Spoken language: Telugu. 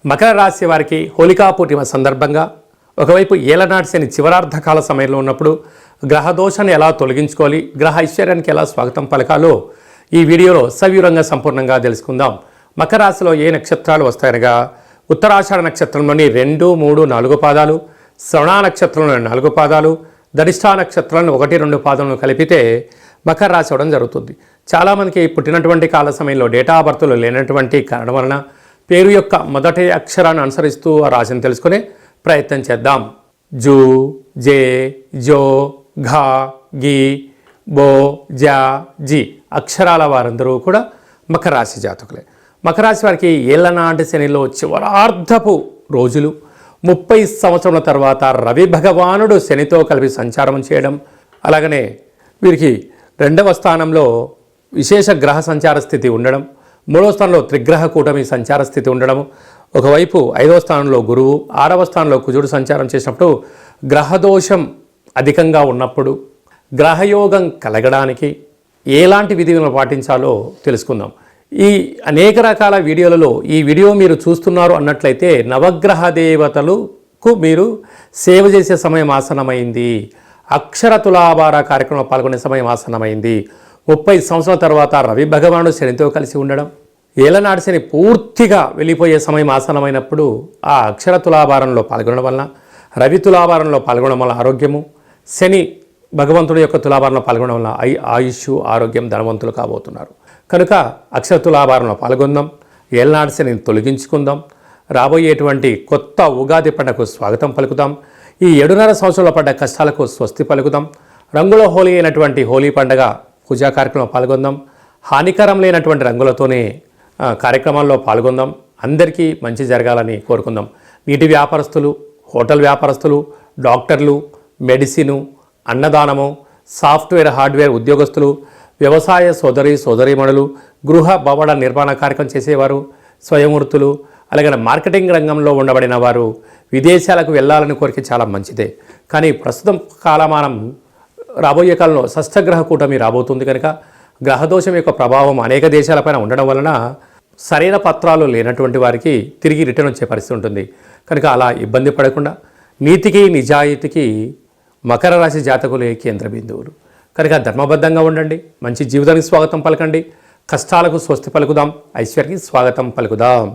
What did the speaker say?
మకర రాశి వారికి హోళికా పూర్ణిమ సందర్భంగా ఒకవైపు ఏలనాటి శని చివరార్ధకాల సమయంలో ఉన్నప్పుడు గ్రహ దోషాన్ని ఎలా తొలగించుకోవాలి, గ్రహ ఐశ్వర్యానికి ఎలా స్వాగతం పలకాలో ఈ వీడియోలో సవివరంగా సంపూర్ణంగా తెలుసుకుందాం. మకర రాశిలో ఏ నక్షత్రాలు వస్తాయనగా ఉత్తరాషాఢ నక్షత్రంలోని 2, 3, 4 పాదాలు, శ్రవణ నక్షత్రంలోని 4 పాదాలు, ధనిష్ఠా నక్షత్రంలో 1, 2 పాదాలను కలిపితే మకర రాశి అవడం జరుగుతుంది. చాలామందికి పుట్టినటువంటి కాల సమయంలో డేటా ఆఫ్ బర్త్లు లేనటువంటి కారణం వలన పేరు యొక్క మొదటి అక్షరాన్ని అనుసరిస్తూ ఆ రాశిని తెలుసుకునే ప్రయత్నం చేద్దాం. జూ, జే, జో, ఘా, గి, బో, జా, జి అక్షరాల వారందరూ కూడా మకర రాశి జాతకులే. మకర రాశి వారికి ఏళ్లనాటి శనిలో చివరార్ధపు రోజులు 30 సంవత్సరాల తర్వాత రవి భగవానుడు శనితో కలిపి సంచారం చేయడం, అలాగనే వీరికి 2వ స్థానంలో విశేష గ్రహ సంచార స్థితి ఉండడం, 3వ స్థానంలో త్రిగ్రహ కూటమి సంచార స్థితి ఉండడం, ఒకవైపు 5వ స్థానంలో గురువు, 6వ స్థానంలో కుజుడు సంచారం చేసినప్పుడు గ్రహదోషం అధికంగా ఉన్నప్పుడు గ్రహయోగం కలగడానికి ఎలాంటి విధులను పాటించాలో తెలుసుకుందాం. ఈ అనేక రకాల వీడియోలలో ఈ వీడియో మీరు చూస్తున్నారు అన్నట్లయితే నవగ్రహ దేవతలకు మీరు సేవ చేసే సమయం ఆసన్నమైంది. అక్షర తులాభార కార్యక్రమంలో పాల్గొనే సమయం ఆసన్నమైంది. 30 సంవత్సరాల తర్వాత రవి భగవానుడు శనితో కలిసి ఉండడం, ఏలనాటి శని పూర్తిగా వెళ్ళిపోయే సమయం ఆసన్నమైనప్పుడు ఆ అక్షర తులాభారంలో పాల్గొనడం వలన, రవి తులాభారంలో పాల్గొనడం వల్ల ఆరోగ్యము, శని భగవంతుడి యొక్క తులాభారంలో పాల్గొనడం వల్ల ఆయుష్, ఆరోగ్యం, ధనవంతులు కాబోతున్నారు. కనుక అక్షర తులాభారంలో పాల్గొందాం, ఏలనాటి శనిని తొలగించుకుందాం, రాబోయేటువంటి కొత్త ఉగాది పండుగకు స్వాగతం పలుకుదాం, ఈ 7.5 సంవత్సరాల పడ్డ కష్టాలకు స్వస్తి పలుకుదాం, రంగుల హోలీ అయినటువంటి హోలీ పండుగ పూజా కార్యక్రమంలో పాల్గొందాం, హానికరం లేనటువంటి రంగులతోనే కార్యక్రమాల్లో పాల్గొందాం. అందరికీ మంచి జరగాలని కోరుకుందాం. నీటి వ్యాపారస్తులు, హోటల్ వ్యాపారస్తులు, డాక్టర్లు, మెడిసిను, అన్నదానము, సాఫ్ట్వేర్ హార్డ్వేర్ ఉద్యోగస్తులు, వ్యవసాయ సోదరీమణులు, గృహ భవన నిర్మాణ కార్యక్రమం చేసేవారు, స్వయంవృత్తులు, అలాగే మార్కెటింగ్ రంగంలో ఉండబడిన వారు విదేశాలకు వెళ్ళాలని కోరిక చాలా మంచిదే. కానీ ప్రస్తుతం కాలమానం రాబోయే కాలంలో షష్ఠగ్రహ కూటమి రాబోతుంది కనుక గ్రహదోషం యొక్క ప్రభావం అనేక దేశాలపైన ఉండడం వలన సరైన పత్రాలు లేనటువంటి వారికి తిరిగి రిటర్న్ వచ్చే పరిస్థితి ఉంటుంది. కనుక అలా ఇబ్బంది పడకుండా నీతికి నిజాయితీకి మకర రాశి జాతకులే కేంద్ర బిందువులు. కనుక ధర్మబద్ధంగా ఉండండి, మంచి జీవితానికి స్వాగతం పలకండి, కష్టాలకు స్వస్తి పలుకుదాం, ఐశ్వర్యానికి స్వాగతం పలుకుదాం.